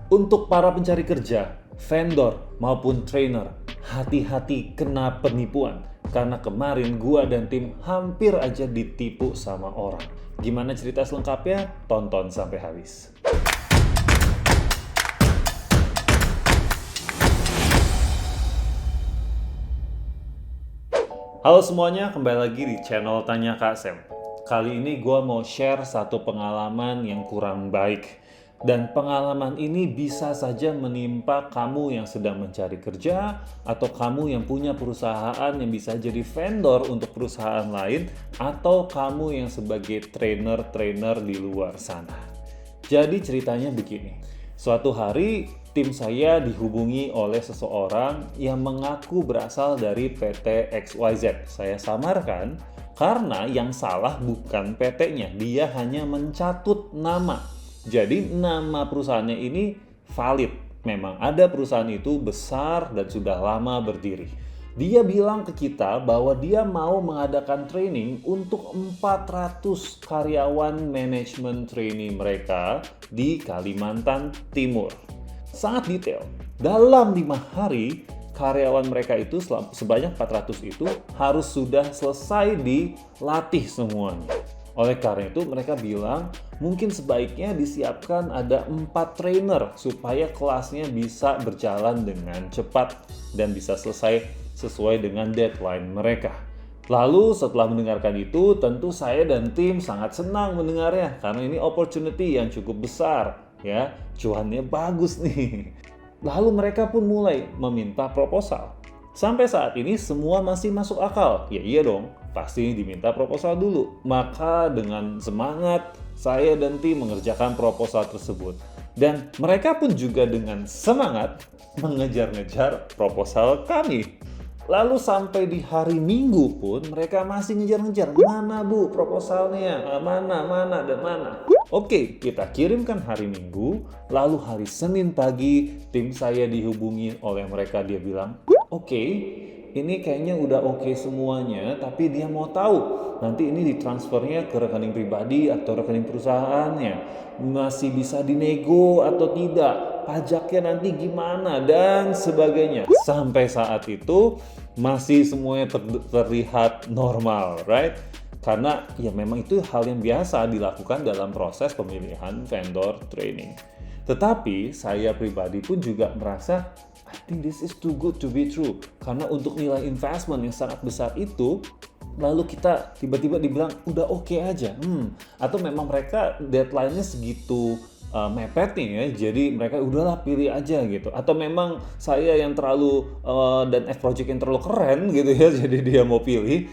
Untuk para pencari kerja, vendor maupun trainer, hati-hati kena penipuan. Karena kemarin gua dan tim hampir aja ditipu sama orang. Gimana cerita selengkapnya? Tonton sampai habis. Halo semuanya, kembali lagi di channel Tanya Kak Sam. Kali ini gue mau share satu pengalaman yang kurang baik. Dan pengalaman ini bisa saja menimpa kamu yang sedang mencari kerja, atau kamu yang punya perusahaan yang bisa jadi vendor untuk perusahaan lain, atau kamu yang sebagai trainer-trainer di luar sana. Jadi ceritanya begini. Suatu hari tim saya dihubungi oleh seseorang yang mengaku berasal dari PT XYZ. Saya samarkan karena yang salah bukan PT-nya, dia hanya mencatut nama. Jadi nama perusahaannya ini valid. Memang ada perusahaan itu besar dan sudah lama berdiri. Dia bilang ke kita bahwa dia mau mengadakan training untuk 400 karyawan manajemen trainee mereka di Kalimantan Timur. Sangat detail. Dalam 5 hari, karyawan mereka itu sebanyak 400 itu harus sudah selesai dilatih semuanya. Oleh karena itu mereka bilang mungkin sebaiknya disiapkan ada 4 trainer supaya kelasnya bisa berjalan dengan cepat dan bisa selesai sesuai dengan deadline mereka. Lalu setelah mendengarkan itu tentu saya dan tim sangat senang mendengarnya karena ini opportunity yang cukup besar ya, cuannya bagus nih. Lalu mereka pun mulai meminta proposal. Sampai saat ini semua masih masuk akal. Ya iya dong, pasti diminta proposal dulu. Maka dengan semangat, saya dan tim mengerjakan proposal tersebut. Dan mereka pun juga dengan semangat mengejar-ngejar proposal kami. Lalu sampai di hari Minggu pun mereka masih ngejar-ngejar. Mana bu proposalnya? Mana dan mana? Oke, kita kirimkan hari Minggu. Lalu hari Senin pagi tim saya dihubungi oleh mereka. Dia bilang, oke, ini kayaknya udah oke semuanya, tapi dia mau tahu nanti ini ditransfernya ke rekening pribadi atau rekening perusahaannya. Masih bisa dinego atau tidak, pajaknya nanti gimana, dan sebagainya. Sampai saat itu masih semuanya terlihat normal, right? Karena ya memang itu hal yang biasa dilakukan dalam proses pemilihan vendor training. Tetapi saya pribadi pun juga merasa I think this is too good to be true. Karena untuk nilai investment yang sangat besar itu, lalu kita tiba-tiba dibilang udah oke aja. Atau memang mereka deadline-nya segitu mepet nih ya, jadi mereka udahlah pilih aja gitu. Atau memang saya yang terlalu dan F-Project yang terlalu keren gitu ya, jadi dia mau pilih.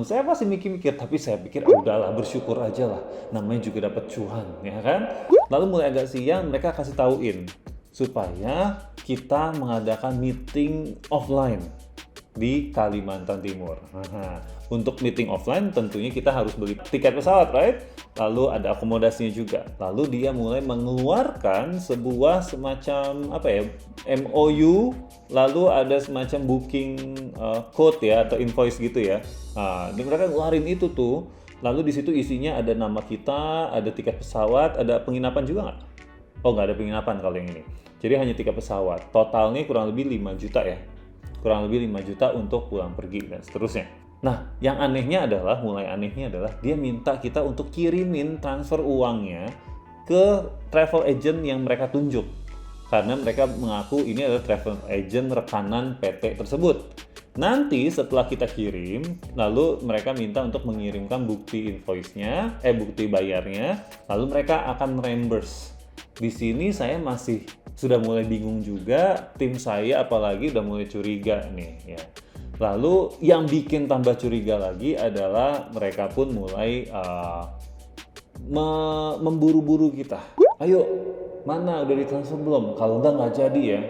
Saya pasti mikir-mikir, tapi saya pikir udahlah bersyukur aja lah, namanya juga dapat cuan ya kan. Lalu mulai agak siang mereka kasih tauin supaya kita mengadakan meeting offline di Kalimantan Timur. Untuk meeting offline tentunya kita harus beli tiket pesawat, right? Lalu ada akomodasinya juga. Lalu dia mulai mengeluarkan sebuah semacam MOU, lalu ada semacam booking code ya atau invoice gitu ya. Dan mereka ngeluarin itu tuh. Lalu di situ isinya ada nama kita, ada tiket pesawat, ada penginapan juga nggak? Oh, nggak ada penginapan kalau yang ini. Jadi hanya tiket pesawat. Totalnya kurang lebih 5 juta ya. Kurang lebih 5 juta untuk pulang pergi dan seterusnya. Nah, yang mulai anehnya adalah dia minta kita untuk kirimin transfer uangnya ke travel agent yang mereka tunjuk. Karena mereka mengaku ini adalah travel agent rekanan PT tersebut. Nanti setelah kita kirim, lalu mereka minta untuk mengirimkan bukti invoice-nya, bukti bayarnya, lalu mereka akan reimburse. Di sini saya masih sudah mulai bingung juga, tim saya apalagi udah mulai curiga nih ya. Lalu yang bikin tambah curiga lagi adalah mereka pun mulai memburu-buru kita. Ayo, mana udah ditransfer belum? Kalau nggak jadi ya.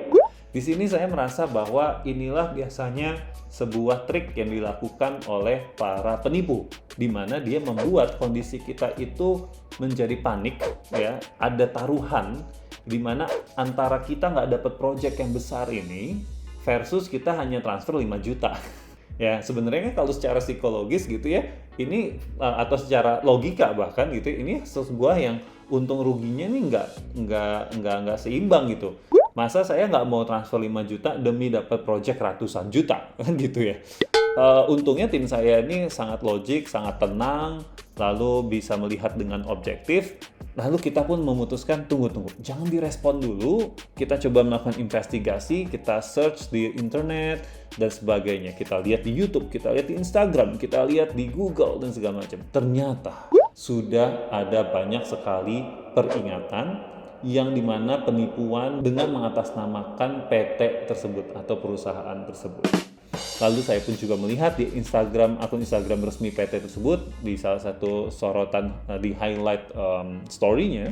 Di sini saya merasa bahwa inilah biasanya sebuah trik yang dilakukan oleh para penipu, di mana dia membuat kondisi kita itu menjadi panik ya, ada taruhan di mana antara kita nggak dapat project yang besar ini versus kita hanya transfer 5 juta. Ya, sebenarnya kalau secara psikologis gitu ya, ini atau secara logika bahkan gitu, ini sebuah yang untung ruginya nih nggak seimbang gitu. Masa saya nggak mau transfer 5 juta demi dapat project ratusan juta kan gitu ya. Untungnya tim saya ini sangat logik, sangat tenang, lalu bisa melihat dengan objektif. Lalu kita pun memutuskan, tunggu, jangan direspon dulu. Kita coba melakukan investigasi, kita search di internet dan sebagainya. Kita lihat di YouTube, kita lihat di Instagram, kita lihat di Google dan segala macam. Ternyata sudah ada banyak sekali peringatan yang dimana penipuan dengan mengatasnamakan PT tersebut atau perusahaan tersebut. Lalu saya pun juga melihat di akun Instagram resmi PT tersebut, di salah satu sorotan di highlight story-nya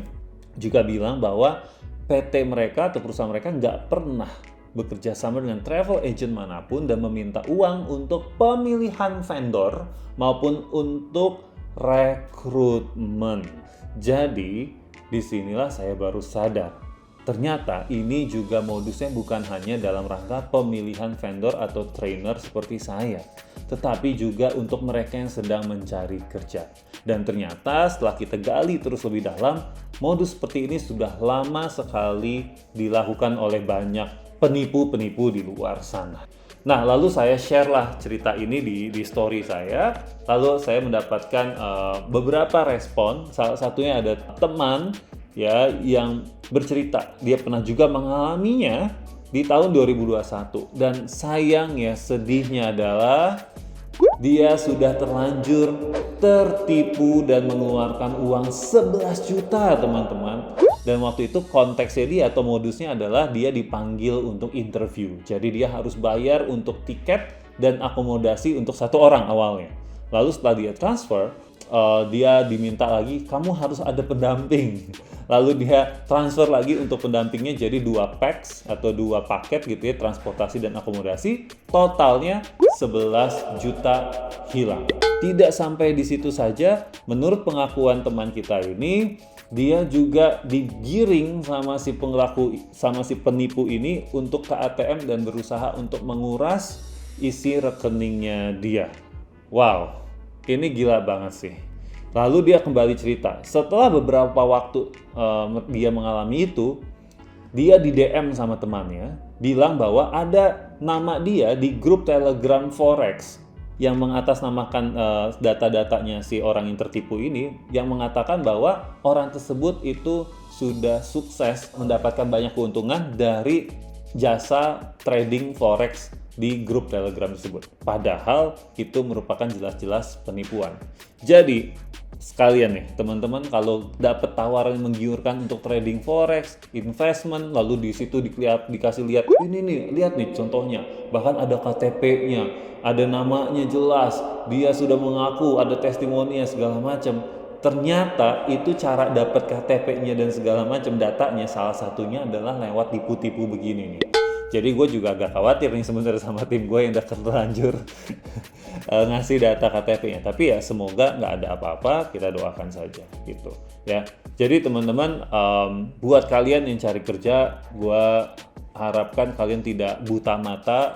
juga bilang bahwa PT mereka atau perusahaan mereka nggak pernah bekerja sama dengan travel agent manapun dan meminta uang untuk pemilihan vendor maupun untuk rekrutmen. Jadi disinilah saya baru sadar. Ternyata ini juga modusnya bukan hanya dalam rangka pemilihan vendor atau trainer seperti saya, tetapi juga untuk mereka yang sedang mencari kerja. Dan ternyata setelah kita gali terus lebih dalam, modus seperti ini sudah lama sekali dilakukan oleh banyak penipu-penipu di luar sana. Nah, lalu saya share lah cerita ini di story saya. Lalu saya mendapatkan beberapa respon. Salah satunya ada teman ya yang bercerita dia pernah juga mengalaminya di tahun 2021, dan sayang ya, sedihnya adalah dia sudah terlanjur tertipu dan mengeluarkan uang 11 juta teman-teman. Dan waktu itu konteksnya dia atau modusnya adalah dia dipanggil untuk interview, jadi dia harus bayar untuk tiket dan akomodasi untuk 1 orang awalnya. Lalu setelah dia transfer, dia diminta lagi, kamu harus ada pendamping. Lalu dia transfer lagi untuk pendampingnya jadi 2 packs atau 2 paket gitu ya, transportasi dan akomodasi. Totalnya 11 juta hilang. Tidak sampai di situ saja, menurut pengakuan teman kita ini, dia juga digiring sama si penipu ini untuk ke ATM dan berusaha untuk menguras isi rekeningnya dia. Wow, ini gila banget sih. Lalu dia kembali cerita, setelah beberapa waktu dia mengalami itu, dia di DM sama temannya, bilang bahwa ada nama dia di grup Telegram Forex yang mengatasnamakan data-datanya si orang yang tertipu ini, yang mengatakan bahwa orang tersebut itu sudah sukses mendapatkan banyak keuntungan dari jasa trading Forex di grup Telegram tersebut. Padahal itu merupakan jelas-jelas penipuan. Jadi sekalian nih teman-teman, kalau dapat tawaran yang menggiurkan untuk trading forex, investment, lalu di situ dikasih lihat, ini nih, lihat nih contohnya, bahkan ada KTP-nya, ada namanya jelas, dia sudah mengaku, ada testimoninya segala macam. Ternyata itu cara dapat KTP-nya dan segala macam datanya, salah satunya adalah lewat tipu-tipu begini nih. Jadi gue juga agak khawatir nih sebenarnya sama tim gue yang udah terlanjur ngasih data KTP-nya. Tapi ya semoga nggak ada apa-apa, kita doakan saja gitu ya. Jadi teman-teman, buat kalian yang cari kerja, gue harapkan kalian tidak buta mata,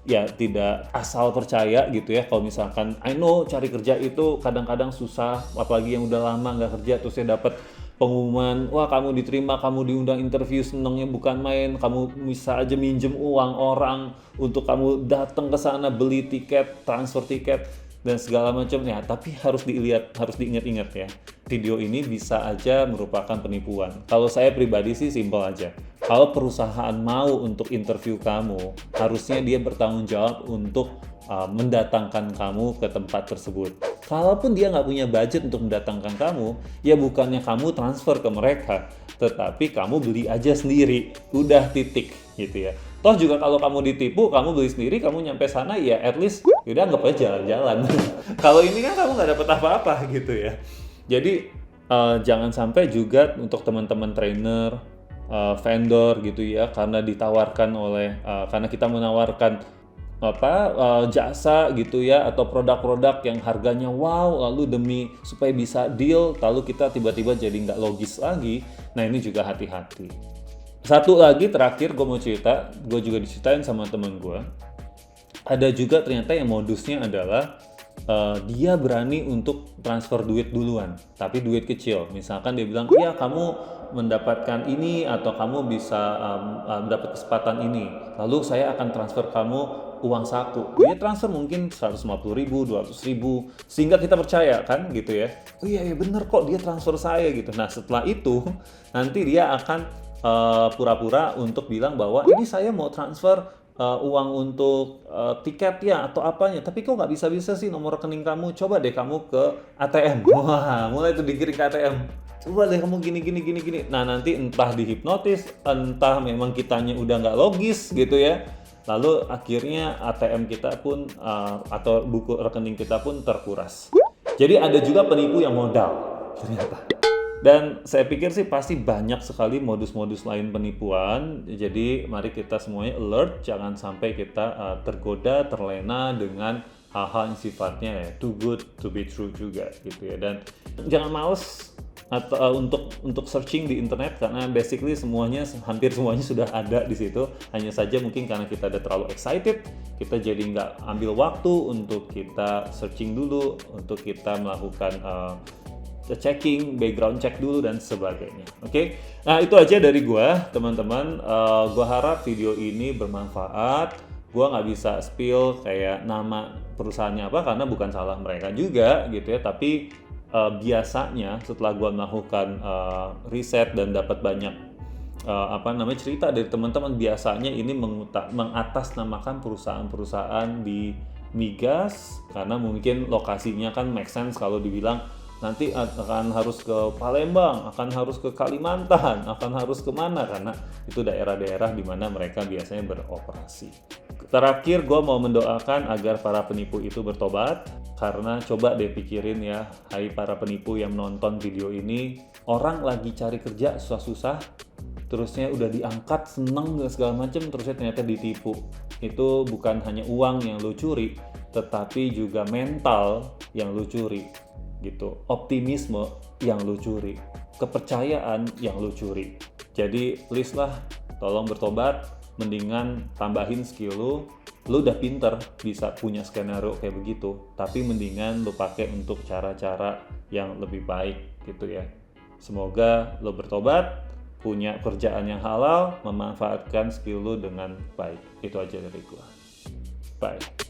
ya tidak asal percaya gitu ya. Kalau misalkan I know cari kerja itu kadang-kadang susah, apalagi yang udah lama nggak kerja terus saya dapat pengumuman, wah kamu diterima, kamu diundang interview, senengnya bukan main, kamu bisa aja minjem uang orang untuk kamu datang ke sana beli tiket, transfer tiket dan segala macam ya. Tapi harus diingat-ingat ya, video ini bisa aja merupakan penipuan. Kalau saya pribadi sih simpel aja, kalau perusahaan mau untuk interview kamu, harusnya dia bertanggung jawab untuk mendatangkan kamu ke tempat tersebut. Kalaupun dia nggak punya budget untuk mendatangkan kamu, ya bukannya kamu transfer ke mereka, tetapi kamu beli aja sendiri, udah titik gitu ya. Toh juga kalau kamu ditipu, kamu beli sendiri, kamu nyampe sana ya at least udah anggap aja jalan-jalan. Kalau ini kan kamu nggak dapet apa-apa gitu ya. Jadi jangan sampai juga untuk teman-teman trainer, vendor gitu ya, karena ditawarkan karena kita menawarkan jasa gitu ya, atau produk-produk yang harganya wow, lalu demi supaya bisa deal, lalu kita tiba-tiba jadi nggak logis lagi. Nah ini juga hati-hati. Satu lagi terakhir gue mau cerita, gue juga diceritain sama temen gue. Ada juga ternyata yang modusnya adalah dia berani untuk transfer duit duluan, tapi duit kecil. Misalkan dia bilang, iya kamu mendapatkan ini atau kamu bisa mendapat kesempatan ini, lalu saya akan transfer kamu uang saku. Dia transfer mungkin 150.000, 200.000, sehingga kita percaya kan gitu ya. Oh iya bener kok dia transfer saya gitu. Nah setelah itu nanti dia akan pura-pura untuk bilang bahwa ini saya mau transfer uang untuk tiket ya atau apanya, tapi kok nggak bisa-bisa sih nomor rekening kamu, coba deh kamu ke ATM. Wah mulai tuh digiring ke ATM, coba deh kamu gini. Nah nanti entah dihipnotis, entah memang kitanya udah nggak logis gitu ya, lalu akhirnya ATM kita pun atau buku rekening kita pun terkuras. Jadi ada juga penipu yang modal ternyata. Dan saya pikir sih pasti banyak sekali modus-modus lain penipuan. Jadi mari kita semuanya alert, jangan sampai kita tergoda, terlena dengan hal-hal yang sifatnya ya too good to be true juga gitu ya. Dan jangan males atau untuk searching di internet, karena basically hampir semuanya sudah ada di situ. Hanya saja mungkin karena kita udah terlalu excited, kita jadi nggak ambil waktu untuk kita searching dulu, untuk kita melakukan checking, background check dulu dan sebagainya. Oke. Nah, itu aja dari gua, teman-teman. Gua harap video ini bermanfaat. Gua nggak bisa spill kayak nama perusahaannya apa karena bukan salah mereka juga gitu ya, tapi biasanya setelah gua melakukan riset dan dapat banyak cerita dari teman-teman, biasanya ini mengatasnamakan perusahaan-perusahaan di migas karena mungkin lokasinya kan make sense kalau dibilang nanti akan harus ke Palembang, akan harus ke Kalimantan, akan harus kemana, karena itu daerah-daerah di mana mereka biasanya beroperasi. Terakhir, gue mau mendoakan agar para penipu itu bertobat, karena coba deh pikirin ya, hai para penipu yang nonton video ini, orang lagi cari kerja susah-susah, terusnya udah diangkat, seneng segala macem, terusnya ternyata ditipu. Itu bukan hanya uang yang lo curi, tetapi juga mental yang lo curi. Gitu, optimisme yang lu curi, kepercayaan yang lu curi. Jadi please lah, tolong bertobat, mendingan tambahin skill lu udah pinter, bisa punya skenario kayak begitu, tapi mendingan lu pakai untuk cara-cara yang lebih baik gitu ya. Semoga lu bertobat, punya kerjaan yang halal, memanfaatkan skill lu dengan baik. Itu aja dari gua. Bye.